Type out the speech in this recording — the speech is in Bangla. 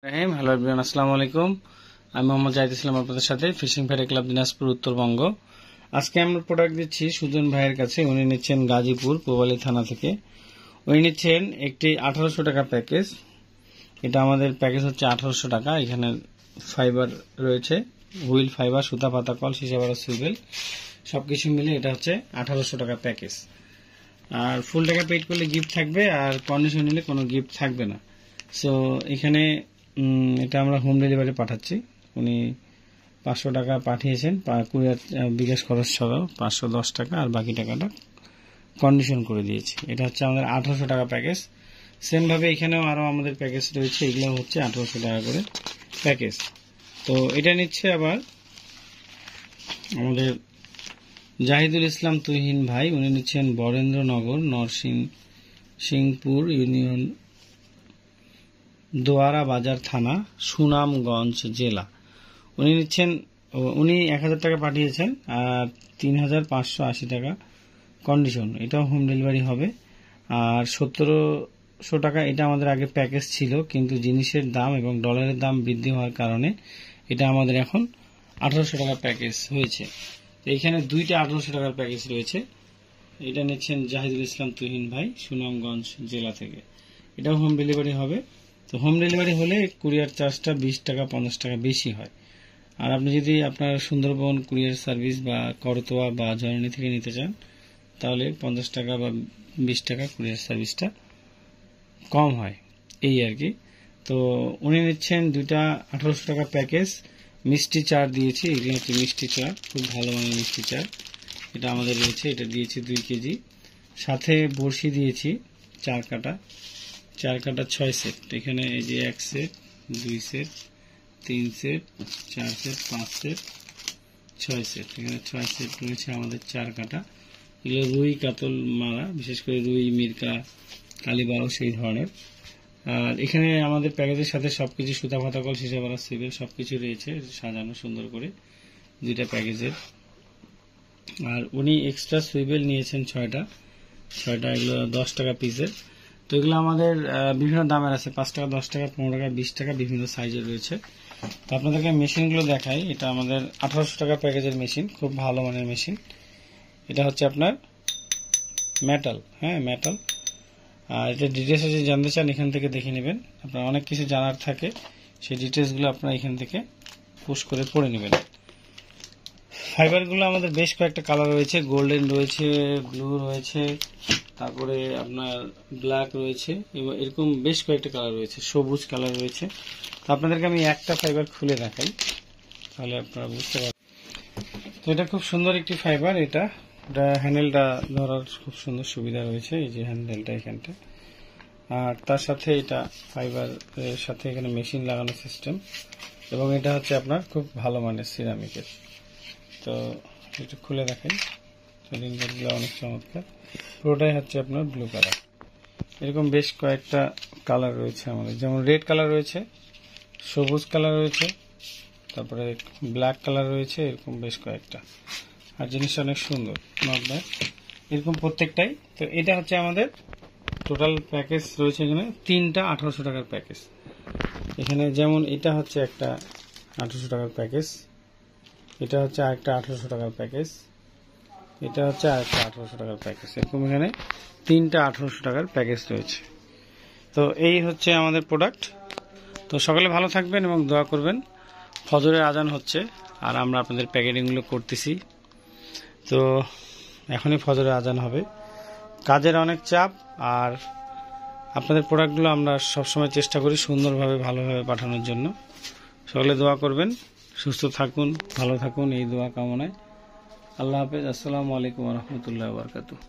হ্যালো এভরিওয়ান, আসসালামু আলাইকুম। আমি মোহাম্মদ জাহিদ ইসলাম, আপনাদের সাথে fishing fair club Dinajpur, Uttarbanga. আজকে আমরা প্রোডাক্ট দিচ্ছি সুজন ভাইয়ের কাছে। উনি নিচ্ছেন গাজীপুর পূবালী থানা থেকে। উনি নিচ্ছেন একটি 1800 টাকা প্যাকেজ। এটা আমাদের প্যাকেজ হচ্ছে 1800 টাকা। এখানে ফাইবার রয়েছে, হুইল ফাইবার, সুতা, পাতা, কল, সীসা বাড়া, সুইবেল, সবকিছু মিলে এটা হচ্ছে 1800 টাকা প্যাকেজ। আর ফুল টাকা পেড করলে গিফট থাকবে, আর কন্ডিশন নিলে কোনো গিফট থাকবে না। সো এখানে এটা আমরা হোম ডেলিভারি পাঠাচ্ছি। উনি 500 টাকা পাঠিয়েছেন, কুরিয়ার বিকাশ খরচ ছাড়াও 510 টাকা, আর বাকি টাকাটা কন্ডিশন করে দিয়েছি। এটা হচ্ছে আমাদের 1800 টাকা প্যাকেজ। সেম ভাবে এখানেও আরো আমাদের প্যাকেজ রয়েছে, এগুলো হচ্ছে 1800 টাকা করে প্যাকেজ। তো এটা নিচ্ছে আবার আমাদের জাহিদুল ইসলাম তুহিন ভাই। উনি নিচ্ছেন বরেন্দ্রনগর, নরসিংপুর ইউনিয়ন, দোয়ারা বাজার থানা, সুনামগঞ্জ জেলা। উনি নিচ্ছেন, উনি 1000 টাকা পাঠিয়েছেন, আর 3580 টাকা কন্ডিশন। এটাও হোম ডেলিভারি হবে। আর 1700 টাকা এটা আমাদের আগে প্যাকেজ ছিল, কিন্তু জিনিসের দাম এবং ডলারের দাম বৃদ্ধি হওয়ার কারণে এটা আমাদের এখন 1800 টাকা প্যাকেজ হয়েছে। তো এইখানে দুইটা 1800 টাকার প্যাকেজ রয়েছে। এটা নিচ্ছেন জাহিদুল ইসলাম তুহিন ভাই, সুনামগঞ্জ জেলা থেকে। এটাও হোম ডেলিভারি হবে। তো হোম ডেলিভারি হলে কুরিয়ার চার্জটা 20 টাকা 50 টাকা বেশি হয়। আর আপনি যদি আপনার সুন্দরবন কুরিয়ার সার্ভিস বা করতোয়া বা জননী থেকে নিতে চান, তাহলে 50 টাকা বা 20 টাকা কুরিয়ার সার্ভিসটা কম হয়, এই আর কি। তো উনি নিচ্ছেন দুইটা 1800 টাকা প্যাকেজ। মিষ্টি চার দিয়েছি, এগুলো হচ্ছে মিষ্টি চার, খুব ভালো মানের মিষ্টি চার। এটা আমাদের রয়েছে, এটা দিয়েছি 2 কেজি। সাথে বড়শি দিয়েছি 4 কাটা, 6 সেট। এখানে এই যে 1 set, 2 set, 3 set, 4 set, 5 set, 6 set. এখানে 6 সেট রয়েছে আমাদের 4 কাটা। এগুলো রুই কাতল মারা, বিশেষ করে রুই, মিরকা, কালীবাউ, সেই ধরনের। আর এখানে আমাদের প্যাকেজের সাথে সবকিছু, সুতা, পাতা, কল, সীসা বাড়া, সুইবেল, সবকিছু রয়েছে সাজানো সুন্দর করে দুইটা প্যাকেজের। আর উনি এক্সট্রা সুইবেল নিয়েছেন 6টা। এগুলো 10 টাকা পিসের। তো এগুলো আমাদের বিভিন্ন দামের আছে, 5 টাকা, 10 টাকা, 15 টাকা, 20 টাকা, বিভিন্ন সাইজের রয়েছে। তো আপনাদেরকে মেশিনগুলো দেখাই। এটা আমাদের 1800 টাকা প্যাকেজের মেশিন, খুব ভালো মানের মেশিন। এটা হচ্ছে আপনার মেটাল, মেটাল। আর এটা ডিটেলস যদি জানতে চান এখান থেকে দেখে নেবেন। আপনার অনেক কিছু জানার থাকে, সেই ডিটেলসগুলো আপনারা এখান থেকে পুশ করে পড়ে নেবেন। ফাইবারগুলো আমাদের বেশ কয়েকটা কালার রয়েছে, গোল্ডেন রয়েছে, ব্লু রয়েছে, তারপরে আপনার ব্ল্যাক রয়েছে, এবং এরকম বেশ কয়েকটা কালার রয়েছে, সবুজ কালার রয়েছে। তো আপনাদেরকে আমি একটা ফাইবার খুলে দেখাই, তাহলে আপনারা বুঝতে পারবেন। তো এটা খুব সুন্দর একটি ফাইবার। এটা হ্যান্ডেলটা ধরার খুব সুন্দর সুবিধা রয়েছে, এই যে হ্যান্ডেলটা এখানটা। আর তার সাথে এটা ফাইবার এর সাথে এখানে মেশিন লাগানো সিস্টেম, এবং এটা হচ্ছে আপনার খুব ভালো মানের সিরামিকের। তো এটা খুলে দেখাই। সিলিন্ডারগুলো অনেক চমৎকার, পুরোটাই হচ্ছে আপনার ব্লু কালার। এরকম বেশ কয়েকটা কালার রয়েছে আমাদের, যেমন রেড কালার রয়েছে, সবুজ কালার রয়েছে, তারপরে ব্ল্যাক কালার রয়েছে, এরকম বেশ কয়েকটা। আর জিনিসটা অনেক সুন্দর, নট ব্যাড, এরকম প্রত্যেকটাই। তো এটা হচ্ছে আমাদের টোটাল প্যাকেজ রয়েছে। এখানে 3টা 1800 টাকার প্যাকেজ। এখানে যেমন এটা হচ্ছে একটা 1800 টাকার প্যাকেজ, এটা হচ্ছে আরেকটা 1800 টাকার প্যাকেজ, এটা হচ্ছে আরেকটা 1800 টাকার প্যাকেজ। এরকম এখানে 3টা 1800 টাকার প্যাকেজ রয়েছে। তো এই হচ্ছে আমাদের প্রোডাক্ট। তো সকলে ভালো থাকবেন এবং দোয়া করবেন। ফজরের আজান হচ্ছে, আর আমরা আপনাদের প্যাকেটিংগুলো করতেছি। তো এখনই ফজরের আজান হবে, কাজের অনেক চাপ, আর আপনাদের প্রোডাক্টগুলো আমরা সবসময় চেষ্টা করি সুন্দরভাবে, ভালোভাবে পাঠানোর জন্য। সকলে দোয়া করবেন, সুস্থ থাকুন, ভালো থাকুন, এই দোয়া কামনায়। আল্লাহ হাফেজ। আসসালামু আলাইকুম ওয়া রাহমাতুল্লাহি ওয়া বারাকাতুহু।